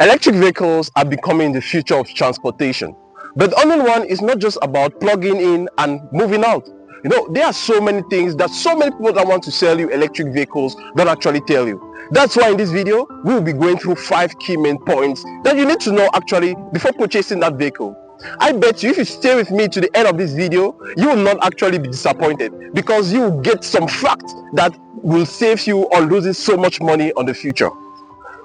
Electric vehicles are becoming the future of transportation. But owning one is not just about plugging in and moving out. There are so many things that so many people that want to sell you electric vehicles don't actually tell you. That's why in this video, we will be going through 5 key main points that you need to know actually before purchasing that vehicle. I bet you if you stay with me to the end of this video, you will not actually be disappointed because you will get some facts that will save you on losing so much money on the future.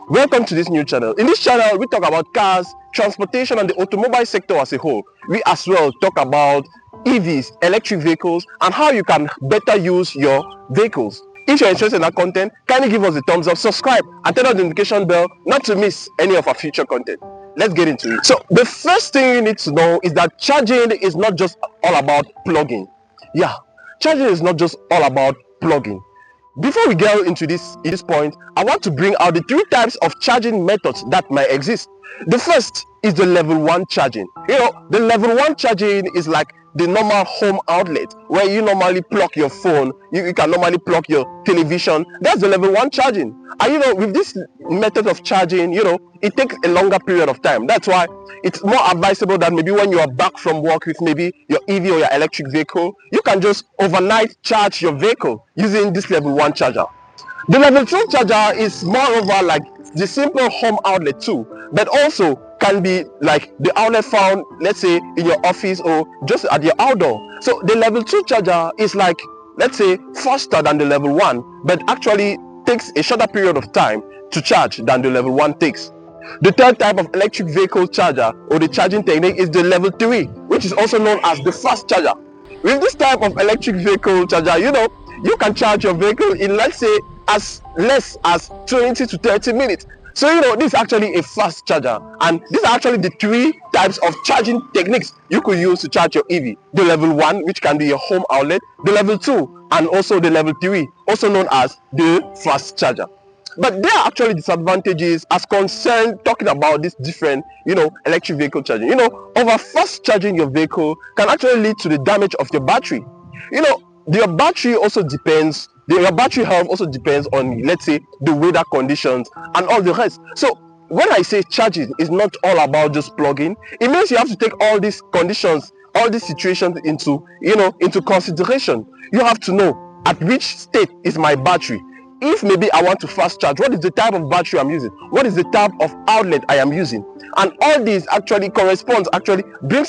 Welcome to this new channel. In this channel, we talk about cars, transportation, and the automobile sector as a whole. We as well talk about EVs, electric vehicles, and how you can better use your vehicles. If you're interested in that content, kindly give us a thumbs up, subscribe, and turn on the notification bell not to miss any of our future content. Let's get into it. So the first thing you need to know is that charging is not just all about plugging. Yeah, charging is not just all about plugging. Before we get into this point, I want to bring out the 3 types of charging methods that might exist. The first is the level 1 charging. The level 1 charging is like the normal home outlet where you normally plug your phone, you can normally plug your television. That's the level 1 charging. And with this method of charging, it takes a longer period of time. That's why it's more advisable that maybe when you are back from work with maybe your EV or your electric vehicle, you can just overnight charge your vehicle using this level 1 charger. The level 2 charger is moreover like the simple home outlet too, but also can be like the outlet found, let's say, in your office or just at your outdoor. So the level 2 charger is like, let's say, faster than the level 1, but actually takes a shorter period of time to charge than the level 1 takes. The third type of electric vehicle charger or the charging technique is the level 3, which is also known as the fast charger. With this type of electric vehicle charger, you can charge your vehicle in, let's say, as less as 20 to 30 minutes. So this is actually a fast charger, and these are actually the 3 types of charging techniques you could use to charge your EV. The level 1, which can be your home outlet, the level 2, and also the level 3, also known as the fast charger. But there are actually disadvantages as concerned talking about this different electric vehicle charging. Over fast charging your vehicle can actually lead to the damage of your battery. Your battery also depends, your battery health also depends on, let's say, the weather conditions and all the rest. So when I say charging is not all about just plugging, it means you have to take all these conditions, all these situations into consideration. You have to know at which state is my battery. If maybe I want to fast charge, what is the type of battery I'm using? What is the type of outlet I am using? And all these actually brings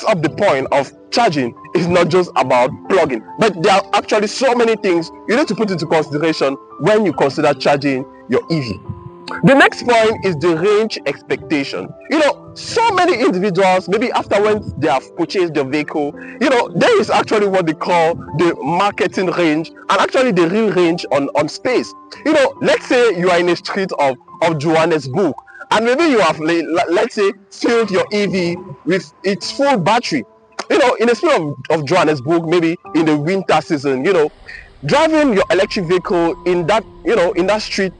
up the point of charging is not just about plugging, but there are actually so many things you need to put into consideration when you consider charging your EV. The next point is the range expectation. So many individuals, maybe after when they have purchased their vehicle, there is actually what they call the marketing range and actually the real range on space. Let's say you are in a street of Johannesburg, and maybe you have, let's say, filled your EV with its full battery. In the street of Johannesburg, maybe in the winter season, driving your electric vehicle in that street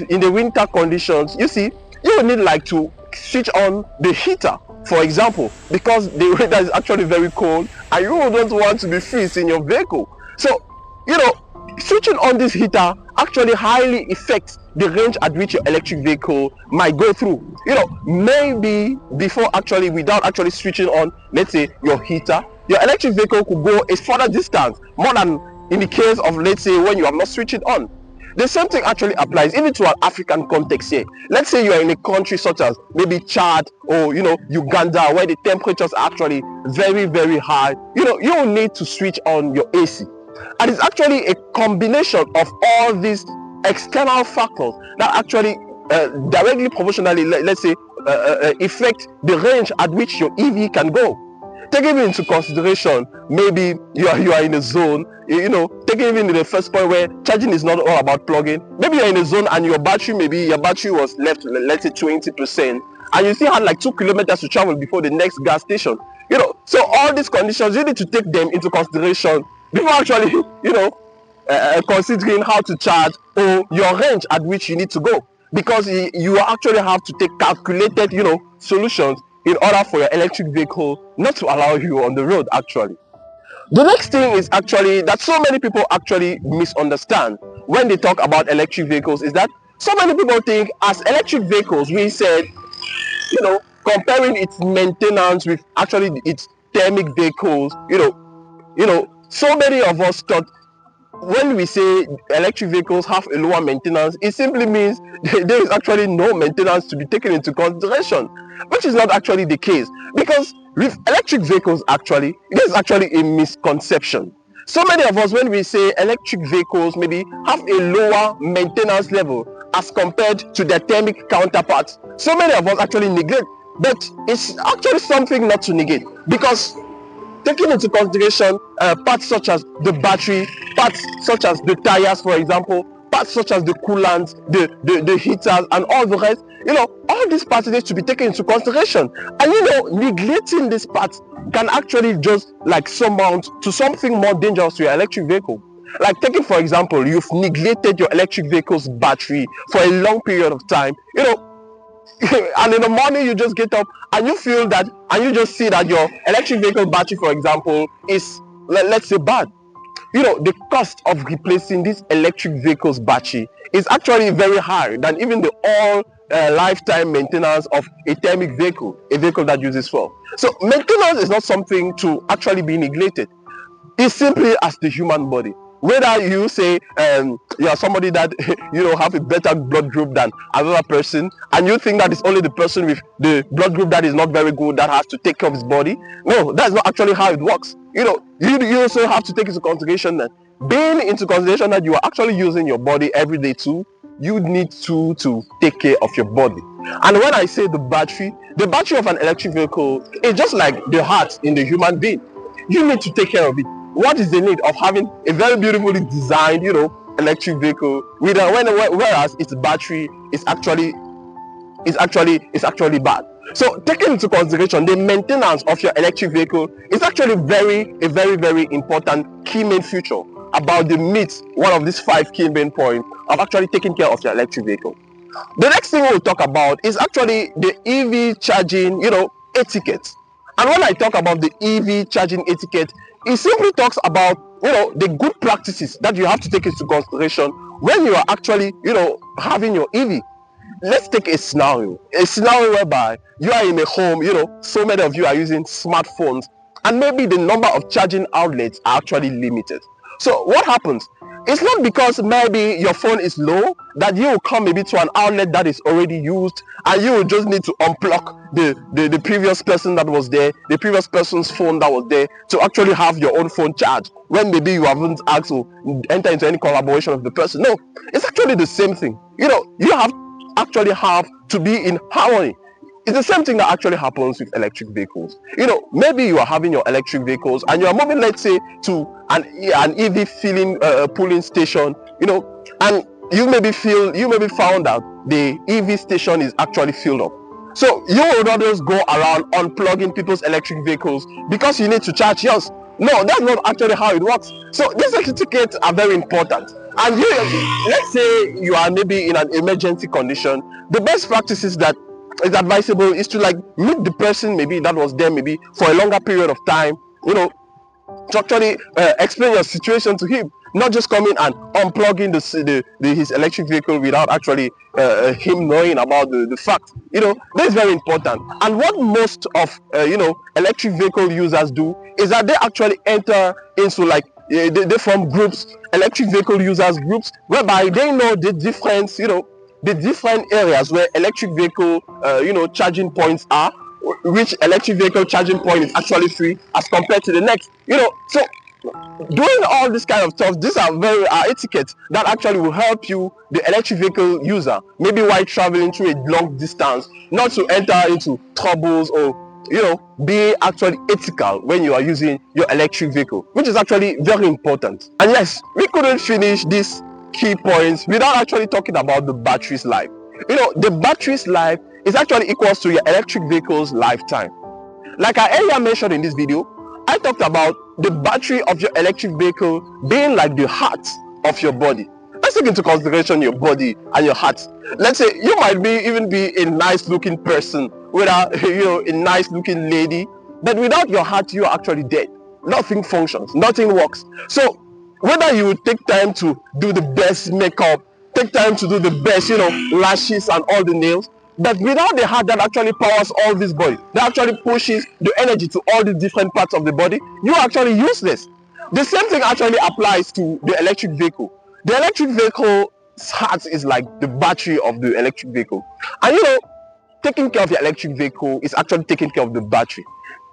in the winter conditions, you will need like to switch on the heater, for example, because the weather is actually very cold and you don't want to be freezed in your vehicle. So switching on this heater actually highly affects the range at which your electric vehicle might go through. Maybe without actually switching on, let's say, your heater, your electric vehicle could go a further distance, more than in the case of, let's say, when you have not switched it on. The same thing actually applies even to an African context here. Let's say you are in a country such as maybe Chad or Uganda, where the temperatures are actually very, very high. You will need to switch on your AC. And it's actually a combination of all these external factors that actually directly proportionally, let's say, affect the range at which your EV can go. Taking into consideration, maybe you are in a zone, taking even in the first point where charging is not all about plugging. Maybe you're in a zone and your battery was left, let's say, 20%, and you still had like 2 kilometers to travel before the next gas station. So all these conditions, you need to take them into consideration before actually, considering how to charge or your range at which you need to go, because you actually have to take calculated, solutions in order for your electric vehicle not to allow you on the road actually. The next thing is actually that so many people actually misunderstand when they talk about electric vehicles is that so many people think as electric vehicles, we said comparing its maintenance with actually its thermic vehicles, so many of us thought when we say electric vehicles have a lower maintenance, it simply means there is actually no maintenance to be taken into consideration, which is not actually the case. Because with electric vehicles, actually, this is actually a misconception. So many of us, when we say electric vehicles maybe have a lower maintenance level as compared to their thermic counterparts, so many of us actually neglect. But it's actually something not to negate, because taking into consideration parts such as the battery, parts such as the tires, for example, parts such as the coolants, the heaters, and all the rest, all these parts need to be taken into consideration. And neglecting these parts can actually just like surmount to something more dangerous to your electric vehicle. Like taking, for example, you've neglected your electric vehicle's battery for a long period of time, and in the morning you just get up and you feel that, and you just see that your electric vehicle battery, for example, is, let's say, bad. The cost of replacing this electric vehicle's battery is actually very high than even the all lifetime maintenance of a thermic vehicle, a vehicle that uses fuel. So maintenance is not something to actually be neglected. It's simply as the human body. Whether you say you are somebody that have a better blood group than another person, and you think that it's only the person with the blood group that is not very good that has to take care of his body. No, that's not actually how it works. You also have to take into consideration that that you are actually using your body every day too. You need to take care of your body. And when I say the battery of an electric vehicle is just like the heart in the human being. You need to take care of it. What is the need of having a very beautifully designed, electric vehicle whereas its battery is actually bad? So taking into consideration the maintenance of your electric vehicle is actually a very, very important key main feature about the meet one of these 5 key main points of actually taking care of your electric vehicle. The next thing we'll talk about is actually the EV charging, etiquette. And when I talk about the EV charging etiquette, it simply talks about the good practices that you have to take into consideration when you are actually having your EV. Let's take a scenario whereby you are in a home. So many of you are using smartphones, and maybe the number of charging outlets are actually limited. So what happens? It's not because maybe your phone is low that you will come maybe to an outlet that is already used, and you will just need to unplug the previous person that was there, the previous person's phone that was there, to actually have your own phone charged when maybe you haven't asked to enter into any collaboration with the person. No, it's actually the same thing. You have to be in harmony. It's the same thing that actually happens with electric vehicles. Maybe you are having your electric vehicles and you are moving, let's say, to an EV filling pooling station, and you maybe found out the EV station is actually filled up. So you will not just go around unplugging people's electric vehicles because you need to charge yours. No, that's not actually how it works. So these etiquettes are very important. And let's say you are maybe in an emergency condition, the best practices that is advisable is to meet the person maybe that was there maybe for a longer period of time, to actually explain your situation to him, not just coming and unplugging his electric vehicle without actually him knowing about the fact. That is very important. And what most of electric vehicle users do is that they actually enter into they form groups, electric vehicle users groups, whereby they know the different areas where electric vehicle charging points are, which electric vehicle charging point is actually free as compared to the next. So doing all this kind of stuff, these are very etiquettes that actually will help you, the electric vehicle user, maybe while traveling through a long distance, not to enter into troubles or be actually ethical when you are using your electric vehicle, which is actually very important. And yes, we couldn't finish these key points without actually talking about the battery's life. The battery's life is actually equals to your electric vehicle's lifetime. Like I earlier mentioned in this video, I talked about the battery of your electric vehicle being like the heart of your body. Let's take into consideration your body and your heart. Let's say you might even be a nice looking person, whether a nice looking lady, but without your heart you are actually dead. Nothing functions, nothing works. So whether you take time to do the best makeup, take time to do the best lashes and all the nails, But without the heart that actually powers all this body, that actually pushes the energy to all the different parts of the body, you are actually useless. The same thing actually applies to the electric vehicle. The electric vehicle's heart is like the battery of the electric vehicle. And you know, taking care of your electric vehicle is actually taking care of the battery.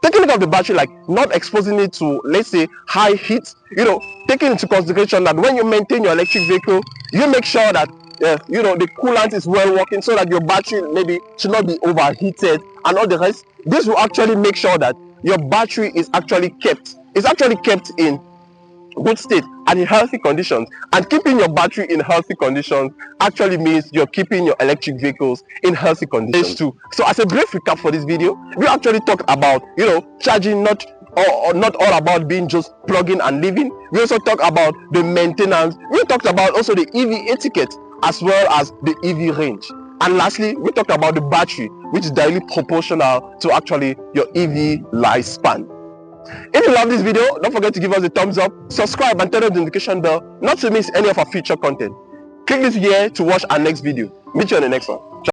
Taking care of the battery, like not exposing it to, let's say, high heat, you know, taking into consideration that when you maintain your electric vehicle, you make sure that you know, the coolant is well working, so that your battery maybe should not be overheated and all the rest. This will actually make sure that your battery is actually kept in good state and in healthy conditions. And keeping your battery in healthy conditions actually means you're keeping your electric vehicles in healthy conditions too. So as a brief recap for this video, we actually talked about, you know, charging, not all about being just plugging and leaving. We also talked about the maintenance. We talked about also the EV etiquette as well as the EV range. And lastly, we talked about the battery, which is directly proportional to actually your EV lifespan. If you love this video, don't forget to give us a thumbs up, subscribe and turn on the notification bell not to miss any of our future content. Click this here to watch our next video. Meet you on the next one.